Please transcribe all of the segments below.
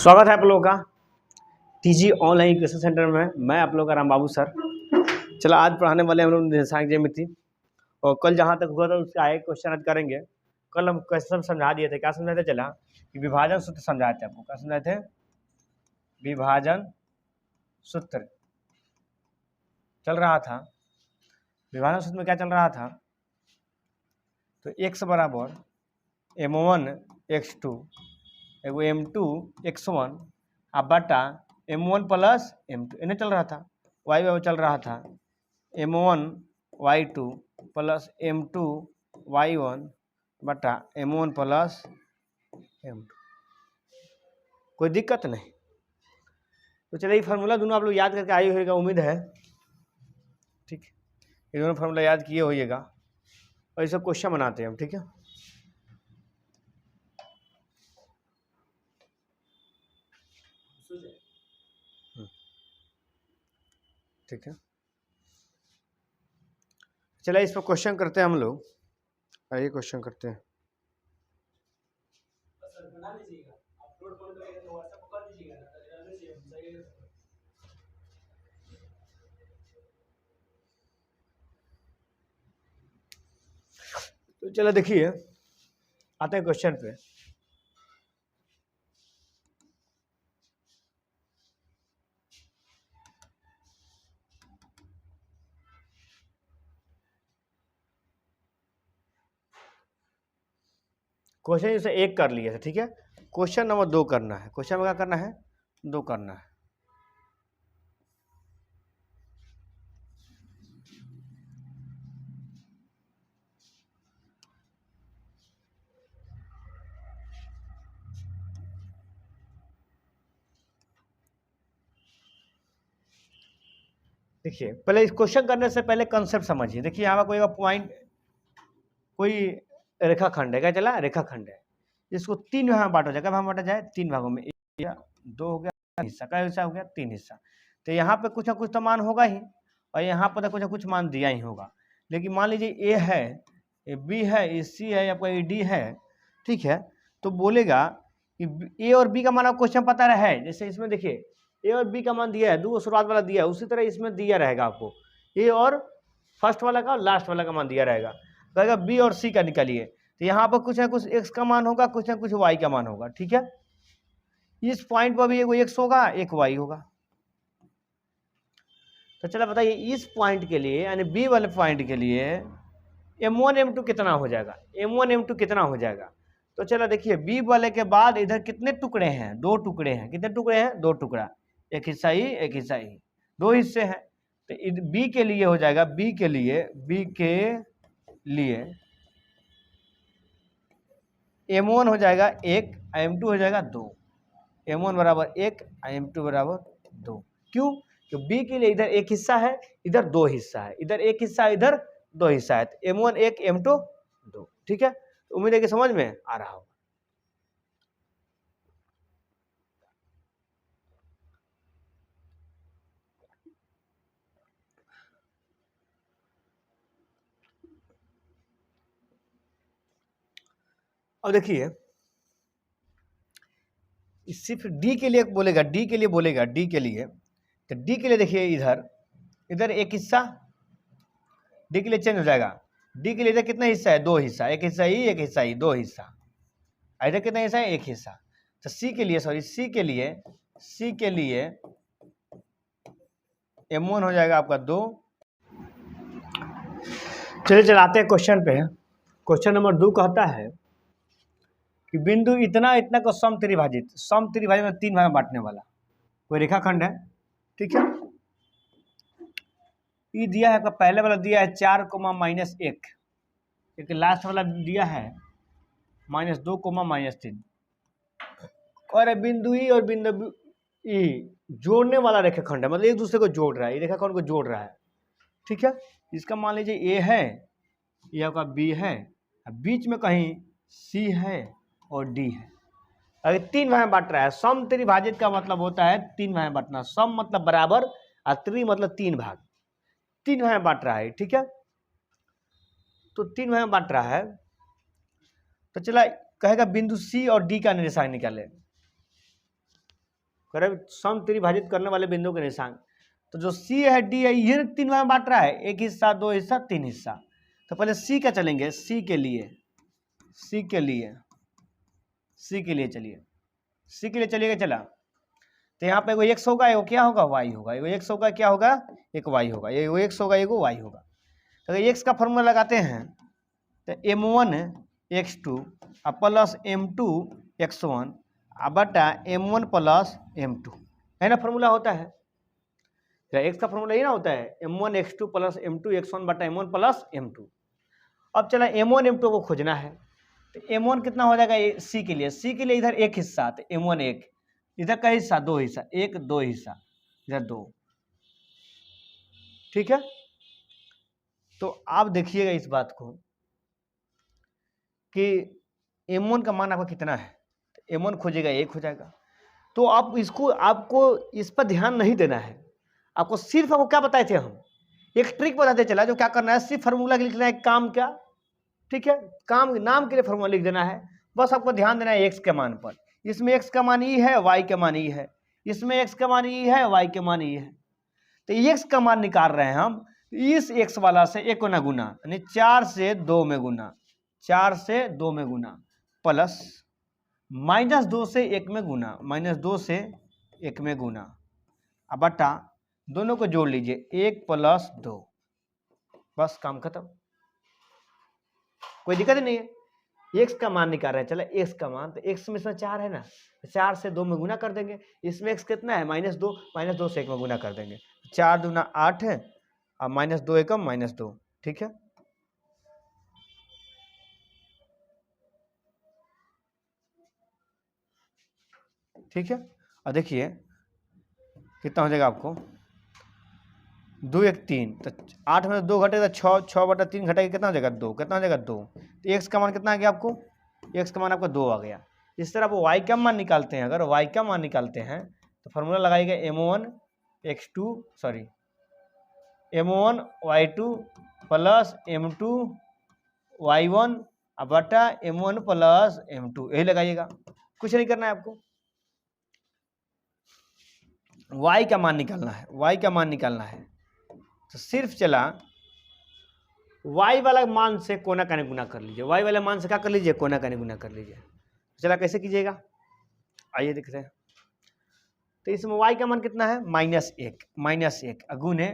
स्वागत है आप लोगों का टीजी ऑनलाइन एजुकेशन सेंटर में। मैं आप लोगों का राम बाबू सर। चलो आज पढ़ाने वाले हम लोग निर्देशांक ज्यामिति, और कल जहाँ तक हुआ था उसके आगे क्वेश्चन आज करेंगे। कल हम क्वेश्चन समझा दिए थे। क्या समझाए थे? चला कि विभाजन सूत्र समझाए थे आपको। क्या समझाए थे? विभाजन सूत्र चल रहा था। विभाजन सूत्र में क्या चल रहा था? तो x बराबर m1 x2 एगो m2 x1 अब बटा m1 प्लस m2 इन्हें चल रहा था। y चल रहा था m1 y2 plus m2 y1 बटा m1 प्लस m2। कोई दिक्कत नहीं। तो चलिए ये फार्मूला दोनों आप लोग याद करके आए होगा, उम्मीद है। ठीक, ये दोनों फार्मूला याद किए होइएगा और इसे क्वेश्चन बनाते हैं हम। ठीक है, ठीक है। चलिए इस पर क्वेश्चन करते हैं हम लोग। आइए क्वेश्चन करते हैं। तो चलो देखिए, आते हैं क्वेश्चन पे। क्वेश्चन जैसे एक कर लिए थे, ठीक है। क्वेश्चन नंबर 2 करना है। क्वेश्चन में क्या करना है? 2 करना है। देखिए पहले इस क्वेश्चन करने से पहले कंसेप्ट समझिए। देखिए यहाँ पर कोई पॉइंट, कोई रेखाखंड है। क्या चला? रेखाखंड है। इसको 3 भाग में बांटा जाए। क्या भाग में बांटा जाए? 3 भागों में। 1 या 2 हो गया हिस्सा। क्या हिस्सा हो गया? 3 हिस्सा। तो यहाँ पे कुछ ना कुछ तो मान होगा ही, और यहाँ पर तो कुछ ना कुछ मान दिया ही होगा। लेकिन मान लीजिए ए है, ये बी है, ये सी है, या कोई डी है, ठीक है। तो बोलेगा कि ए और बी का मान आपको क्वेश्चन पता रहा है। जैसे इसमें देखिए ए और बी का मान दिया है, 2 शुरुआत वाला दिया है, उसी तरह इसमें दिया रहेगा आपको ए और फर्स्ट वाला का और लास्ट वाला का मान दिया रहेगा। कहेगा बी और सी का निकालिए, तो यहाँ पर कुछ ना कुछ एक्स का मान होगा, कुछ ना कुछ वाई का मान होगा। ठीक है, इस पॉइंट पर भी एक एक्स होगा, एक वाई होगा। तो चलो बताइए इस पॉइंट के लिए, यानी बी वाले पॉइंट के लिए m1 m2 कितना हो जाएगा? m1 m2 कितना हो जाएगा? तो चलो देखिए बी वाले के बाद इधर कितने टुकड़े हैं? 2 टुकड़े हैं। कितने टुकड़े हैं? 2 टुकड़ा। एक हिस्सा ही, एक हिस्सा ही, 2 हिस्से हैं। तो बी के लिए हो जाएगा, बी के लिए m1 हो जाएगा 1, m2 हो जाएगा 2। m1 बराबर 1, m2 बराबर 2। क्यों? क्योंकि बी के लिए इधर एक हिस्सा है, इधर 2 हिस्सा है, इधर एक हिस्सा है, इधर 2 हिस्सा है। तो m1 1, m2 2। ठीक है, उम्मीद है कि समझ में आ रहा होगा। अब देखिए सिर्फ डी के लिए बोलेगा, डी के लिए बोलेगा, डी के लिए। तो डी के लिए देखिए इधर एक हिस्सा डी के लिए चेंज हो जाएगा। डी के लिए इधर कितना हिस्सा है? 2 हिस्सा। एक हिस्सा ही, एक हिस्सा ही, 2 हिस्सा। इधर कितना हिस्सा है? एक हिस्सा। तो सी के लिए m1 हो जाएगा आपका 2। चलिए चलाते हैं क्वेश्चन पे। क्वेश्चन नंबर 2 कहता है कि बिंदु इतना इतना को सम त्रिभाजित में 3 भाग में बांटने वाला कोई रेखाखंड है। ठीक है, ये दिया है आपका, पहले वाला दिया है 4, -1, एक लास्ट वाला दिया है -2, -3। और बिंदु ई और बिंदु ई जोड़ने वाला रेखाखंड है, मतलब एक दूसरे को जोड़ रहा है, ये रेखाखंड को जोड़ रहा है। ठीक है, इसका मान लीजिए ए है, ये आपका बी है, बीच में कहीं सी है और डी है। अगर 3 भाग में बांट रहा है, सम त्रिभाजित का मतलब होता है 3 भाग में बांटना। सम मतलब बराबर और त्रि मतलब 3 भाग। 3 भाग में बांट रहा है। ठीक है, तो 3 भाग में बांट रहा है। तो चला कहेगा बिंदु सी और डी का निर्देशांक निकाले। कह रहे सम त्रिभाजित करने वाले बिंदु के निर्देशांक। तो जो सी है डी है ये 3 में बांट रहा है, 1 हिस्सा 2 हिस्सा 3 हिस्सा। तो पहले सी का चलेंगे, सी के लिए चलिए, सी के लिए चलिएगा। चला तो यहाँ पे एगो एक्स होगा, एगो क्या होगा, वाई होगा। एगो एक्स होगा, क्या होगा, एक वाई होगा। एगो एक्स होगा, एगो वाई होगा। तो अगर एक्स का फॉर्मूला लगाते हैं तो m1 x2 plus m2 x1 बटा m1 प्लस m2 है ना, फॉर्मूला होता है। एक्स का फॉर्मूला ये ना होता है m1 x2 plus m2 x1 बटा m1 प्लस m2। अब चला m1 m2 को खोजना है, तो m1 कितना हो जाएगा सी के लिए इधर एक हिस्सा, तो m1 1, इधर का हिस्सा 2 हिस्सा, 1 2 हिस्सा, इधर 2। ठीक है, तो आप देखिएगा इस बात को कि m1 का मान आपका कितना है, तो m1 खोजेगा 1 हो जाएगा। तो आप आपको इस पर ध्यान नहीं देना है, आपको सिर्फ क्या बताए थे हम, एक ट्रिक बताते चला। जो क्या करना है, सिर्फ फार्मूला लिखना है, काम क्या, ठीक है, काम नाम के लिए फार्मूला लिख देना है। बस आपको ध्यान देना है एक्स के मान पर। इसमें एक्स का मान ई है, वाई का मान ई है, इसमें एक्स का मान ई है, वाई का मान ई है। तो एक्स का मान निकाल रहे हैं हम, इस एक्स वाला से एक गुना यानी 4 से 2 में गुना, 4 से 2 में गुना, प्लस -2 से 1 में गुना, -2 से 1 में गुना, अब बटा दोनों को जोड़ लीजिए 1 + 2, बस काम खत्म, कोई दिक्कत नहीं है। एक्स का मान निकाल रहे हैं, चलो एक्स का मान, तो एक्स में इसमें 4 है ना, 4 से 2 में गुना कर देंगे। इसमें एक्स कितना है, -2, -2 से 1 में गुना कर देंगे, 4 दूना 8 है, और -2 एकम -2, ठीक है। ठीक है, और देखिए कितना हो जाएगा आपको, 2 1 3, तो 8 में 2 घटेगा 6, 6 बटा 3 घटेगा कितना हो जाएगा 2, कितना हो जाएगा 2। तो एक्स का मान कितना आ गया आपको, एक्स का मान आपका 2 आ गया। इस तरह आप वाई का मान निकालते हैं, अगर वाई का मान निकालते हैं तो फार्मूला लगाइएगा m1 y2 plus m2 y1 बटा m1 प्लस m2, यही लगाइएगा, कुछ नहीं करना है आपको। y का मान निकालना है, y का मान निकालना है, तो सिर्फ चला y वाला मान से कोना कानी गुना कर लीजिए, y वाले मान से क्या कर लीजिए, कोना कानी गुना कर लीजिए। चला कैसे कीजिएगा, आइए देखते हैं। तो इसमें y का मान कितना है, -1 गुने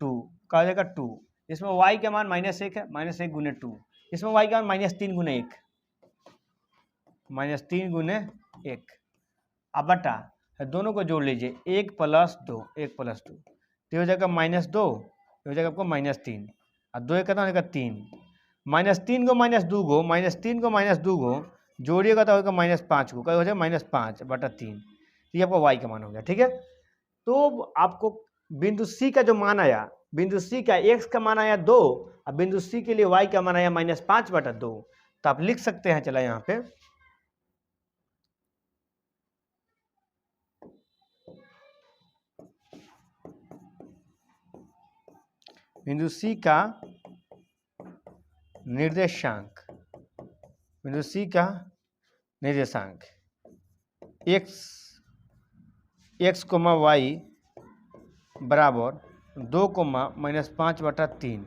2 का हो जाएगा 2। इसमें y का मान -1 है, -1 गुने 2। इसमें y का मान -3 गुने 1, -3 गुने 1, अब बटा दोनों को जोड़ लीजिए 1 + 2, 1 + 2, तो हो जाएगा -2, हो जाएगा आपको -3, और 2 कितना हो जाएगा 3, -3 को -2 को, -3 को -2 को जोड़िएगा तो होगा -5 को, क्या हो जाएगा -5 बटा 3, ये आपका y का मान हो गया। ठीक है, तो आपको बिंदु C का जो मान आया, बिंदु C का x का मान आया 2, और बिंदु C के लिए y का मान आया -5 बटा 2। तो आप लिख सकते हैं, चला यहाँ पे बिंदु C का निर्देशांक, बिंदु C का निर्देशांक x, y बराबर 2, -5 बटा 3,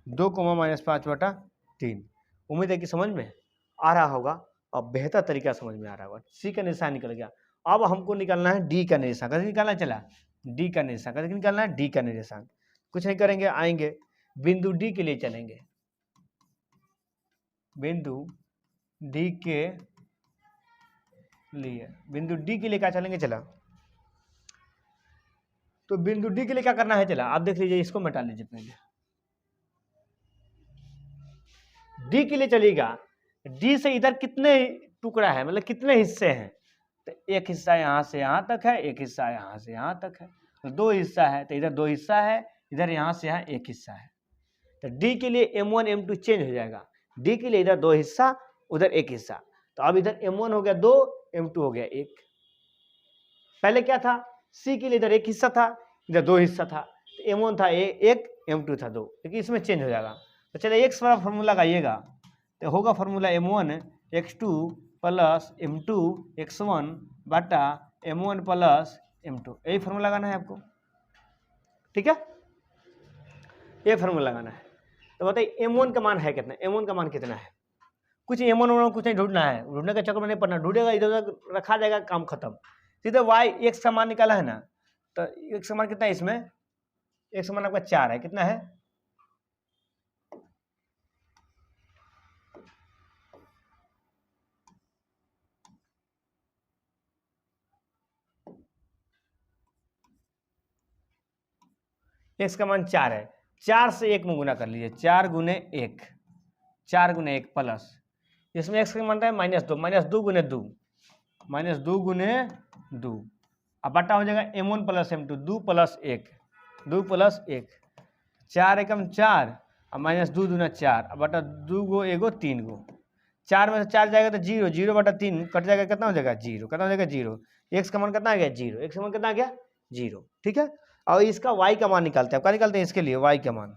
2, -5 बटा 3। उम्मीद है कि समझ में आ रहा होगा और बेहतर तरीका समझ में आ रहा होगा। सी का निशान निकल गया, अब हमको निकालना है डी का निर्देशांक। कैसे निकालना, चला डी का निर्देशांक कैसे निकालना है, डी का निर्देशांक कुछ नहीं करेंगे, आएंगे बिंदु डी के लिए चलेंगे, बिंदु डी के लिए, बिंदु डी के लिए क्या चलेंगे, चला तो बिंदु डी के लिए क्या करना है, चला आप देख लीजिए, इसको मिटा लीजिए पहले। डी के लिए चलिएगा, डी से इधर कितने टुकड़ा है, मतलब कितने हिस्से हैं, तो एक हिस्सा यहाँ से यहाँ तक है, एक हिस्सा यहाँ से यहाँ तक है, तो 2 हिस्सा है, तो इधर 2 हिस्सा है, इधर यहाँ से यहाँ 1 हिस्सा है। तो डी के लिए m1 m2 चेंज हो जाएगा, डी के लिए इधर 2 हिस्सा, उधर 1 हिस्सा, तो अब इधर m1 हो गया 2, m2 हो गया 1। पहले क्या था, सी के लिए इधर 1 हिस्सा था, इधर 2 हिस्सा था, तो m1 था 1, m2 था 2, लेकिन इसमें चेंज हो जाएगा। तो चलिए x वाला फॉर्मूला लगाइएगा, तो होगा formula m1 x2 plus m2 x1 बटा m1 प्लस m2, यही फॉर्मूला लगाना है आपको, ठीक है, ये फॉर्मूला लगाना है। तो बताइए m1 का मान है कितना, m1 का मान कितना है, कुछ m1 कुछ नहीं ढूंढना है, ढूंढने के चक्कर में नहीं पड़ना, ढूंढेगा इधर उधर रखा जाएगा, काम खत्म। सीधे y x का मान निकाला है ना, तो x का मान कितना है इसमें, x का मान आपका 4 है, कितना है, x का मान 4 है, 4 से 1 में गुना कर लीजिए, 4 गुने 1, 4 गुने 1 प्लस, इसमें x का मान है -2, -2 गुने 2, -2 गुने 2, अब बटा हो जाएगा m1 plus m2, 2 plus 1, 2 plus 1, 4 एकम 4, और -2 दूना 4, अब बटा 2 गो एगो 3 गो, 4 में से 4 जाएगा तो 0, 0 बटा 3 कट जाएगा, कितना हो जाएगा 0, कितना हो जाएगा 0, x का मान कितना आ गया 0, x का मान कितना आ गया 0, ठीक है। और इसका y का मान निकालते हैं, क्या निकालते हैं इसके लिए, y का मान,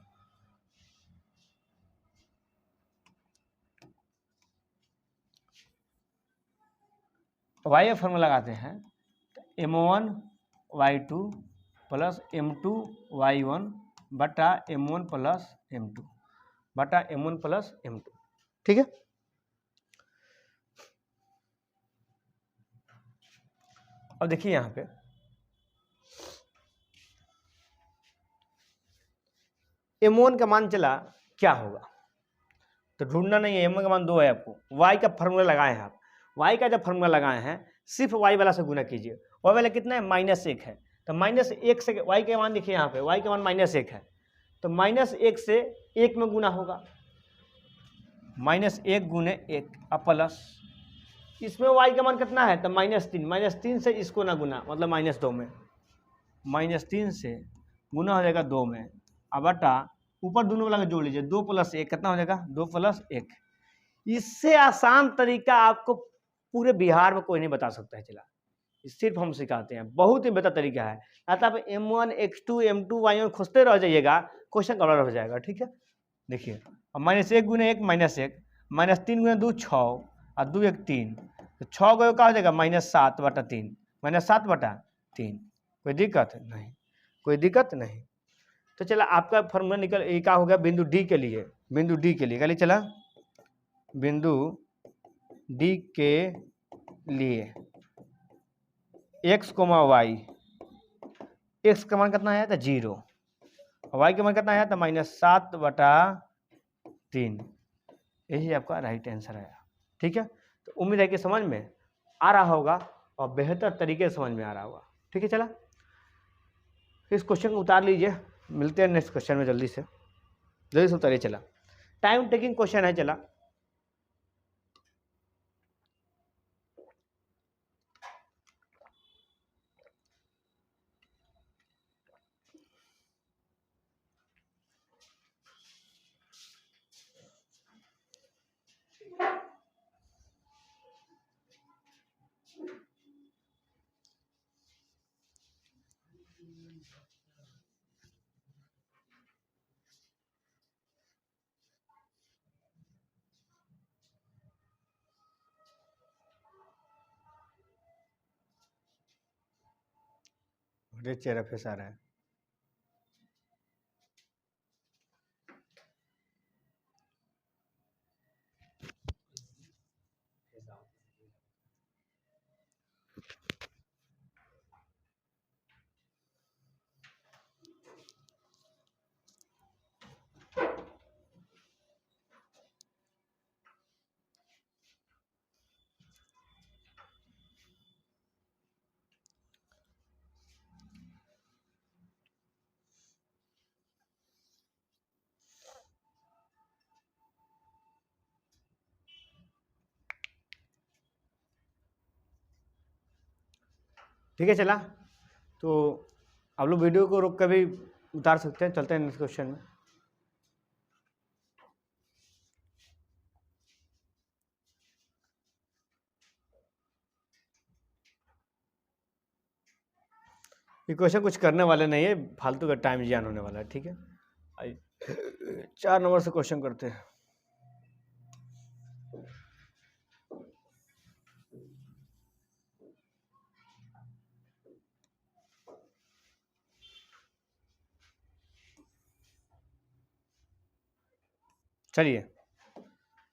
y फॉर्मूला लगाते हैं, m1 y2 plus m2 y1 बटा m1 प्लस m2 बटा m1 प्लस m2, ठीक है। अब देखिए यहाँ पे m1 का मान चला क्या होगा, तो ढूंढना नहीं है, m1 का मान 2 है आपको, y का फॉर्मूला लगाए हैं आप, y का जब फॉर्मूला लगाए हैं सिर्फ y वाला से गुना कीजिए, y वाला कितना है -1 है, तो -1 से y का मान देखिए यहाँ पे, y का मान -1 है, तो -1 से 1 में गुना होगा, -1 गुने 1 अब प्लस, इसमें y का मान कितना है, तो -3 से इसको ना गुना, मतलब -2 में, -3 से गुना हो जाएगा 2 में, अब बटा ऊपर दोनों वाला जोड़ लीजिए, 2 प्लस 1 कितना हो जाएगा 2 प्लस 1, इससे आसान तरीका आपको पूरे बिहार में कोई नहीं बता सकता है, चला सिर्फ हम सिखाते हैं, बहुत ही बेहतर तरीका है, या तो आप m1 x2 m2 y1 खोजते रह जाइएगा, क्वेश्चन गड़बड़ हो जाएगा, ठीक है। देखिए अब -1 गुने 1 -1, -3 गुने 2 6, और 2 1 3, तो 6 को क्या हो जाएगा -7 बटा 3, -7 बटा 3, कोई दिक्कत नहीं, कोई दिक्कत नहीं। तो चला आपका फॉर्मूला निकल ये क्या हो गया, बिंदु डी के लिए, बिंदु डी के लिए क्या लिए चला, बिंदु डी के लिए x, y, x का मान कितना आया था 0, y का मान कितना आया था -7 बटा 3, यही आपका राइट आंसर आया, ठीक है। तो उम्मीद है कि समझ में आ रहा होगा और बेहतर तरीके से समझ में आ रहा होगा, ठीक है। चला इस क्वेश्चन को उतार लीजिए, मिलते हैं नेक्स्ट क्वेश्चन में, जल्दी से उतारिए, चला टाइम टेकिंग क्वेश्चन है, चला चेहरा फेस आ रहा है, ठीक है। चला तो आप लोग वीडियो को रोक कर भी उतार सकते हैं, चलते हैं नेक्स्ट क्वेश्चन में। ये क्वेश्चन कुछ करने वाले नहीं है, फालतू का टाइम जियान होने वाला है, ठीक है। 4 नंबर से क्वेश्चन करते हैं। चलिए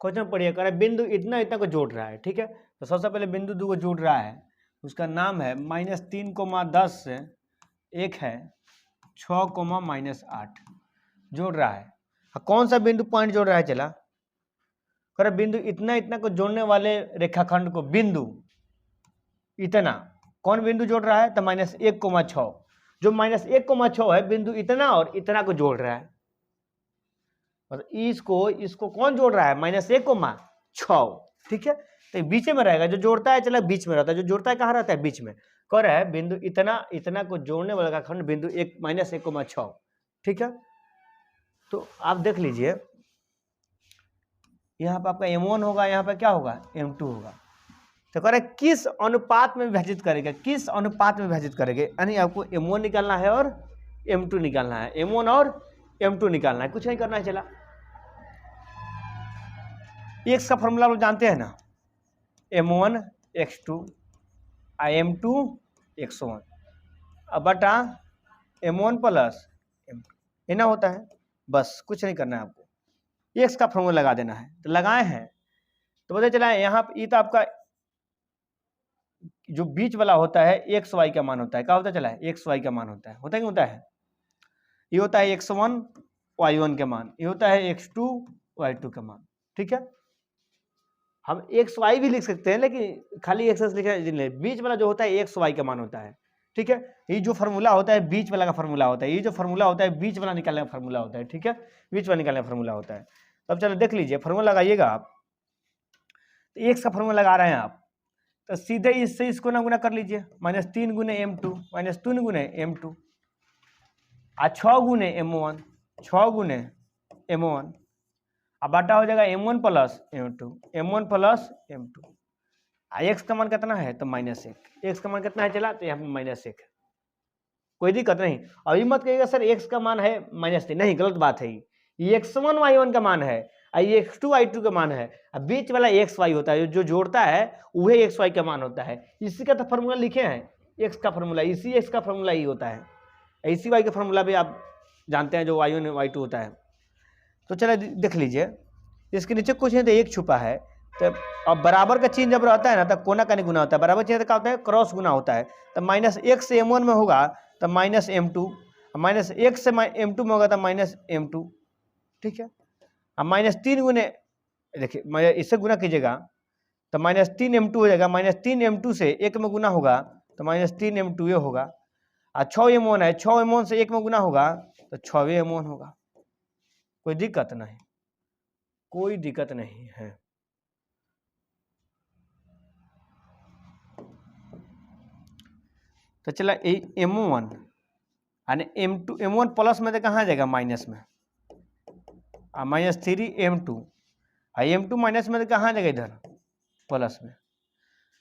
क्वेश्चन पढ़िए, कह रहा है बिंदु इतना इतना को जोड़ रहा है, ठीक है। तो सबसे पहले बिंदु 2 को जोड़ रहा है, उसका नाम है -3,10 एक है 6,-8 जोड़ रहा है। कौन सा बिंदु पॉइंट जोड़ रहा है, चला कर बिंदु इतना इतना को जोड़ने वाले रेखाखंड को बिंदु इतना कौन बिंदु जोड़ रहा है, तो -1,6 जो -1,6 है बिंदु इतना और इतना को जोड़ रहा है। मतलब इसको कौन जोड़ रहा है, -1,6, ठीक है। तो बीच में रहेगा, जो जोड़ता है चला बीच में रहता है, जो जोड़ता है कहाँ रहता है, बीच में। कह रहा है बिंदु इतना इतना को जोड़ने वाला खंड बिंदु -1,6, ठीक है। तो आप देख लीजिए यहाँ पर आपका M1 होगा, यहाँ पर क्या होगा, M2 होगा। तो कह रहे किस अनुपात में विभाजित करेगा, किस अनुपात में विभाजित करेंगे, यानी आपको M1 निकालना है और M2 निकालना है, M1 और M2 निकालना है, कुछ नहीं करना है। चला एक्स का फॉर्मूला लोग जानते हैं ना, M1 x2 M2 x1 बटा M1 प्लस M2 इतना होता है। बस कुछ नहीं करना है आपको, एक्स का फॉर्मूला लगा देना है। तो लगाए हैं तो पता चला यहाँ पर ये तो आपका जो बीच वाला होता है एक्स वाई का मान होता है, क्या होता चला है, एक्स वाई का मान होता है, होता है कि होता है। ये होता है x1 y1 के मान, ये होता है x2 y2 का मान, ठीक है। हम एक्स वाई भी लिख सकते हैं, लेकिन खाली एक्स लिखे, बीच वाला जो होता है एक्स वाई का मान होता है, ठीक है। ये जो फार्मूला होता है बीच वाला का फार्मूला होता है, ये जो फार्मूला होता है बीच वाला निकालने का फार्मूला होता है, ठीक है, बीच वाला निकालने का फार्मूला होता है। तो अब चलो देख लीजिए, फार्मूला लगाइएगा आप। तो एक्स का फार्मूला लगा रहे हैं आप, तो सीधे इससे इसको ना गुना कर लीजिए, -3 गुने M2 -3 गुने M2 और 6 गुने M1 6 गुने M1 अब बाटा हो जाएगा M1 plus M2 M1 plus M2। X का मान कितना है, तो -1, एक्स का मान कितना है चला, तो यहाँ पे -1 है, कोई दिक्कत नहीं। अभी मत कहिएगा सर एक्स का मान है -3, नहीं, गलत बात है। ये x1 y1 का मान है, ये x2 y2 का मान है। अब बीच वाला x y होता है, जो जोड़ता है वही x y का मान होता है। इसी का तो फॉर्मूला लिखे हैं, x का फॉर्मूला, इसी x का फॉर्मूला ही होता है। इसी y का फॉर्मूला भी आप जानते हैं, जो y1 y2 होता है। तो चलो देख लीजिए, इसके नीचे कुछ नहीं तो एक छुपा है। तो अब बराबर का चिन्ह जब रहता है ना, तब कोना का नहीं गुना होता है, बराबर चिन्ह क्या होता है, क्रॉस गुना होता है। तो -1 से M1 में होगा तो -M2, -1 से M2 में होगा तो -M2, ठीक है। अब -3 गुने, देखिए इससे गुना कीजिएगा तो -3M2 हो जाएगा, -3M2 से 1 में गुना होगा तो -3M2 ये होगा। और 6M1 है, 6M1 से 1 में गुना होगा तो 6M1 होगा। कोई दिक्कत नहीं, कोई दिक्कत नहीं है। तो चला M1 यानी M2 M1 प्लस में तो कहाँ जाएगा, माइनस में, और -3M2 M2 माइनस में तो कहाँ जाएगा, इधर प्लस में।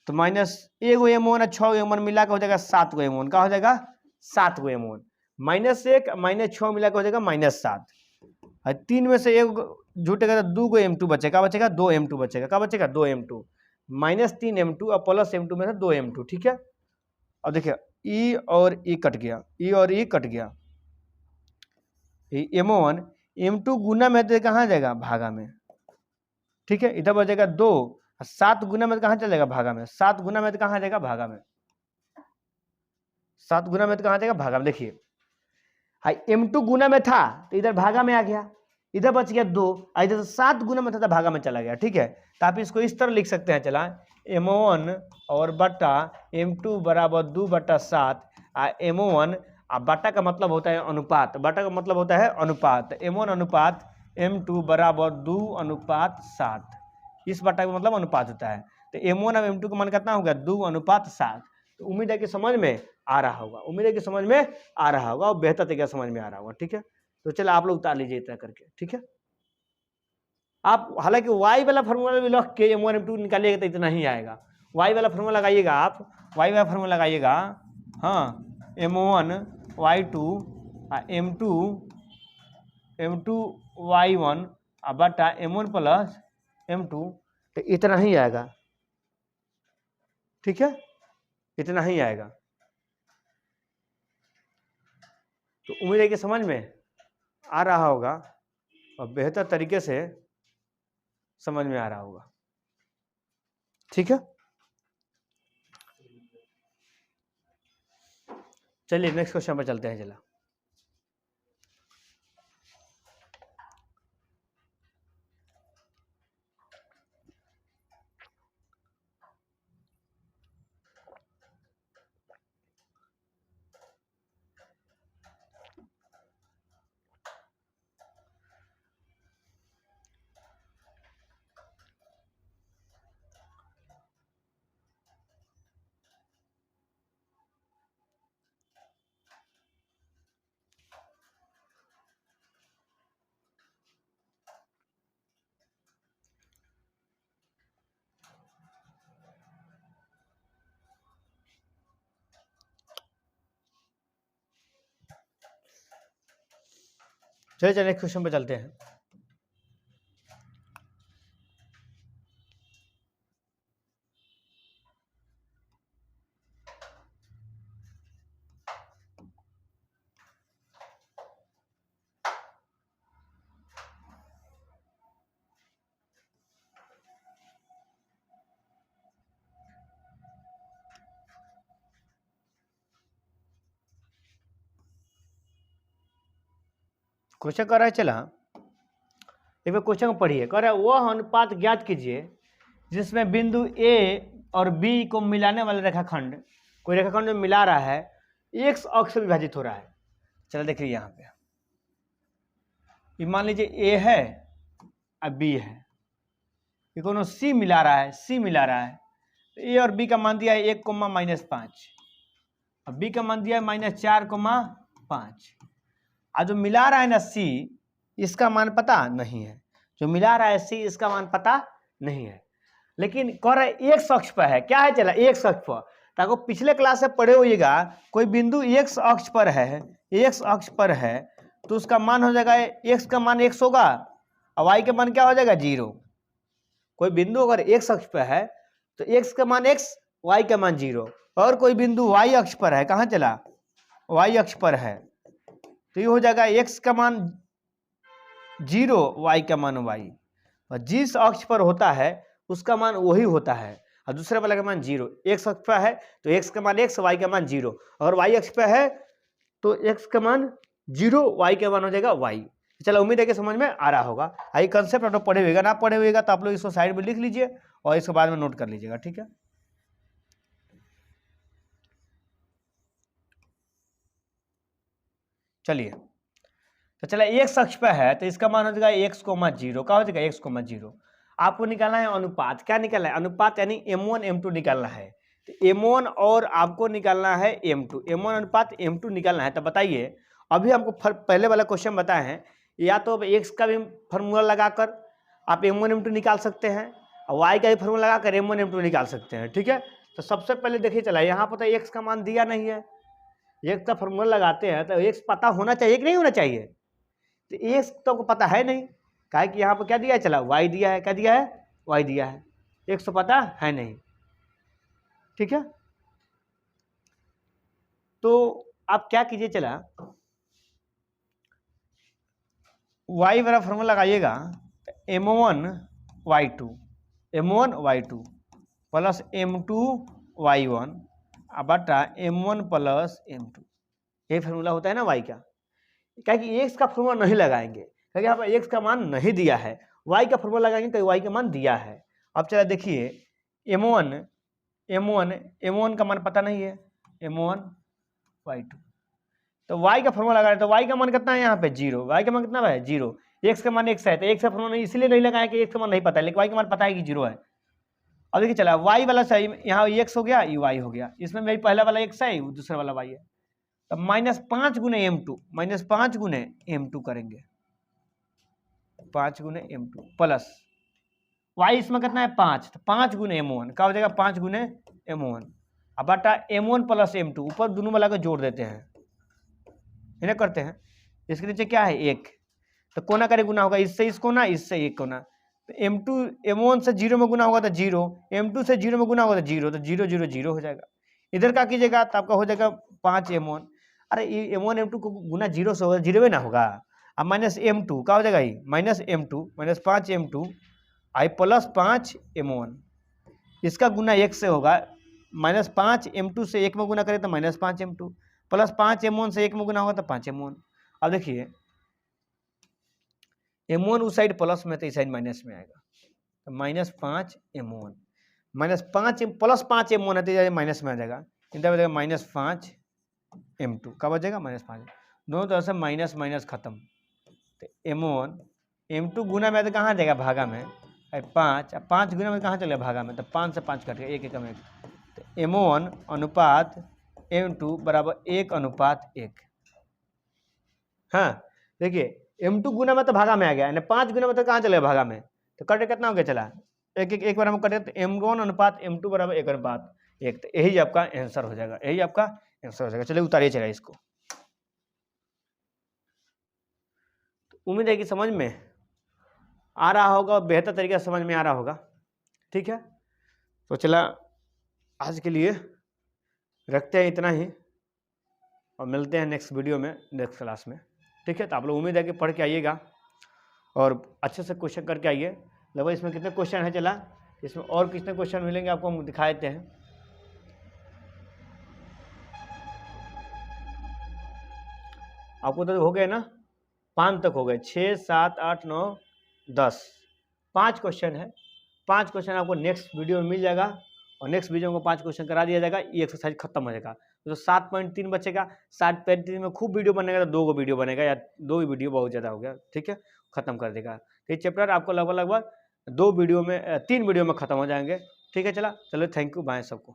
तो -1 M1 और 6 M1 मिला के हो जाएगा 7 M1, क्या हो जाएगा, 7 M1। -1 -6 मिला के हो जाएगा -7, और 3 में से 1 जुटेगा तो 2 M2 बचेगा, बचेगा 2 M2 बचेगा, क्या बचेगा, 2 M2, -3 M2 और प्लस M2 में से 2 M2, ठीक है। अब देखिए ई और ई कट गया, ई और ई कट गया, M1 M2 गुना में तो कहाँ जाएगा, भागा में, ठीक है। इधर बचेगा 2, 7 गुना में तो कहाँ चलेगा, भागा में, 7 गुना में तो कहाँ जाएगा, भागा में, 7 गुना में तो कहाँ जाएगा, भागा में। देखिए M2 गुना में था तो इधर भागा में आ गया, इधर बच गया 2, इधर 7 गुना में था तो भागा में चला गया, ठीक है। तो आप इसको इस तरह लिख सकते हैं, चला M1 और बट्टा M2 बराबर 2/7, M1 बट्टा का मतलब होता है अनुपात, बट्टा का मतलब होता है अनुपात, M1 अनुपात M2 बराबर 2/7, इस बट्टा का मतलब अनुपात होता है। तो M1 और M2 का मान कितना होगा, 2/7। तो उम्मीद है कि समझ में आ रहा होगा, उम्मीद है कि समझ में आ रहा होगा और बेहतर तरीके से समझ में आ रहा होगा, ठीक है। तो चलो आप लोग उतार लीजिए इतना करके, ठीक है। आप हालांकि y वाला फार्मूला भी लग के M1 M2 निकालिएगा तो इतना ही आएगा, y वाला फार्मूला लगाइएगा आप, y वाला फार्मूला लगाइएगा, हाँ, M1 y2 M2 y1 बटा M1 प्लस M2, तो इतना ही आएगा, ठीक है, इतना ही आएगा। तो उम्मीद है कि समझ में आ रहा होगा और बेहतर तरीके से समझ में आ रहा होगा। ठीक है, चलिए नेक्स्ट क्वेश्चन पर चलते हैं। चला चलिए नेक्स्ट क्वेश्चन पर चलते हैं। क्वेश्चन कर रहा है, चला एक बार क्वेश्चन को पढ़िए। कह रहा है वह अनुपात ज्ञात कीजिए जिसमें बिंदु ए और बी को मिलाने वाला रेखाखंड, कोई रेखाखंड में मिला रहा है, एक्स अक्ष से विभाजित हो रहा है। चलो देखिए यहाँ पे, ये मान लीजिए ए है और बी है, ये कोनो सी मिला रहा है, सी मिला रहा है। तो ए और बी का मान दिया है 1,-5 और बी का मान दिया है -4,5। और जो मिला रहा है ना सी, इसका मान पता नहीं है। जो मिला रहा है सी, इसका मान पता नहीं है, लेकिन कह रहा है एक्स अक्ष पर है। क्या है चला, एक्स अक्ष पर। ताकि पिछले क्लास से पढ़े होइएगा, कोई बिंदु एक्स अक्ष पर है, एक्स अक्ष पर है, तो उसका मान हो जाएगा, एक्स का मान x होगा और y का मान क्या हो जाएगा 0। कोई बिंदु अगर एक्स अक्ष पर है तो x का मान x, y का मान 0। और कोई बिंदु y अक्ष पर है, कहाँ चला, y अक्ष पर है, तो ये हो जाएगा x का मान 0, y का मान y। और जिस अक्ष पर होता है उसका मान वही होता है, और दूसरे वाला का मान 0। x अक्ष पर है तो x का मान x, y का मान 0। और y अक्ष पर है तो x का मान 0, y का मान हो जाएगा y। चलो उम्मीद है कि समझ में आ रहा होगा। आई कंसेप्ट आप लोग पढ़े हुएगा, ना पढ़े हुएगा तो आप लोग इसको साइड में लिख लीजिए और इसके बाद में नोट कर लीजिएगा। ठीक है, चलिए तो चला एक्स अक्ष पर है तो इसका मान हो जाएगा x,0। क्या हो जाएगा x,0। आपको निकालना है अनुपात। क्या निकालना है, अनुपात यानी m1 m2 निकालना है। तो m1 और आपको निकालना है m2, m1 अनुपात m2 निकालना है। तो बताइए, अभी हमको पहले वाला क्वेश्चन बताए हैं, या तो x का भी फॉर्मूला लगाकर आप m1 m2 निकाल सकते हैं और y का भी फॉर्मूला लगाकर m1 m2 निकाल सकते हैं। ठीक है, तो सबसे पहले देखिए चला, यहाँ पर तो x का मान दिया नहीं है, x का फॉर्मूला लगाते हैं तो x पता होना चाहिए कि नहीं होना चाहिए। तो x तो को पता है नहीं, काहे कि यहाँ पर क्या दिया है चला, y दिया है। क्या दिया है, y दिया है, x तो पता है नहीं। ठीक है, तो आप क्या कीजिए चला, y वाला फॉर्मूला लगाइएगा, m1 y2 plus m2 y1 बटा m1 प्लस m2, ये फॉर्मूला होता है ना y का। क्या कि x का फॉर्मूला नहीं लगाएंगे क्योंकि यहाँ पर x का मान नहीं दिया है, y का फॉर्मूला लगाएंगे तो y का मान दिया है। अब चला देखिए m1 का मान पता नहीं है, m1 y2, तो y का फॉर्मूला लगा रहे तो y का मान कितना है यहाँ पे 0, y का मान कितना है 0, x का मान x है तो x का फॉर्मूला इसलिए नहीं लगाया कि x का मान नहीं पता है, लेकिन y का मान पता है कि 0 है। अब देखिए चला y वाला सही, यहाँ x हो गया, ये y हो गया, इसमें मेरी पहला वाला x है, दूसरा वाला y है। तो -5 गुने m2 करेंगे, 5 गुने m2 प्लस y इसमें कितना है 5, तो 5 गुने m1, क्या हो जाएगा 5 गुने m1 अब बटा m1 प्लस m2, ऊपर दोनों वाला को जोड़ देते हैं, इन्हें करते हैं। इसके नीचे क्या है 1, तो कोना करे गुना होगा, इससे इस कोना, इससे एक कोना। तो m1 से 0 में गुना होगा तो 0, m2 से 0 में गुना होगा तो 0, तो 0 0 0 हो जाएगा। इधर क्या कीजिएगा तो आपका हो जाएगा 5m1। अरे m1 m2 को गुना 0 से 0 में ना होगा। अब -m2 क्या हो जाएगा, -m2 -5m2 आई प्लस 5 M1, इसका गुना 1 से होगा, -5 M2 से 1 में गुना करें तो -5 M2, प्लस 5 M1 से 1 में गुना होगा तो 5 M1। अब देखिए M1 उस साइड प्लस में तो इस साइड माइनस में आएगा, तो -5 M1 -5 प्लस 5 M1 है तो माइनस में आ जाएगा, इधर बचेगा -5 M2, कब बचेगा -5, दोनों तरफ से माइनस माइनस खत्म, तो M1 M2 गुना में तो कहाँ जाएगा भागा में, 5, 5 गुना में कहाँ चलेगा भागा में, तो 5 से 5 कट गया, 1 एकम 1, तो M1 अनुपात M2 बराबर 1:1। हाँ देखिए M2 गुना में तो भागा में आ गया, 5 गुना में तो कहाँ चलेगा भागा में, तो कटे कितना हो गया चला, एक बार हम कटे तो M1 अनुपात M2 बराबर 1:1, तो यही आपका आंसर हो जाएगा, यही आपका आंसर हो जाएगा। चलिए उतारिए चला इसको। तो उम्मीद है कि समझ में आ रहा होगा, बेहतर तरीके से समझ में आ रहा होगा। ठीक है, तो चला आज के लिए रखते हैं इतना ही, और मिलते हैं नेक्स्ट वीडियो में, नेक्स्ट क्लास में। ठीक है, तो आप लोग उम्मीद है कि पढ़ के आइएगा और अच्छे से क्वेश्चन करके आइए। लगभग इसमें कितने क्वेश्चन है चला, इसमें और कितने क्वेश्चन मिलेंगे आपको हम दिखा देते हैं। आपको तो हो गए ना, 5 तक हो गए, 6, 7, 8, 9, 10, 5 क्वेश्चन है। 5 क्वेश्चन आपको नेक्स्ट वीडियो में मिल जाएगा, और नेक्स्ट वीडियो में 5 क्वेश्चन करा दिया जाएगा, ये एक्सरसाइज खत्म हो जाएगा। तो 7.3 बचेगा, 7.3 में खूब वीडियो बनेगा तो 2 वीडियो बनेगा, या 2 ही वीडियो बहुत ज़्यादा हो गया। ठीक है, खत्म कर देगा। तो ये चैप्टर आपको लगभग 3 वीडियो में खत्म हो जाएंगे। ठीक है, चलो थैंक यू, बाय सबको।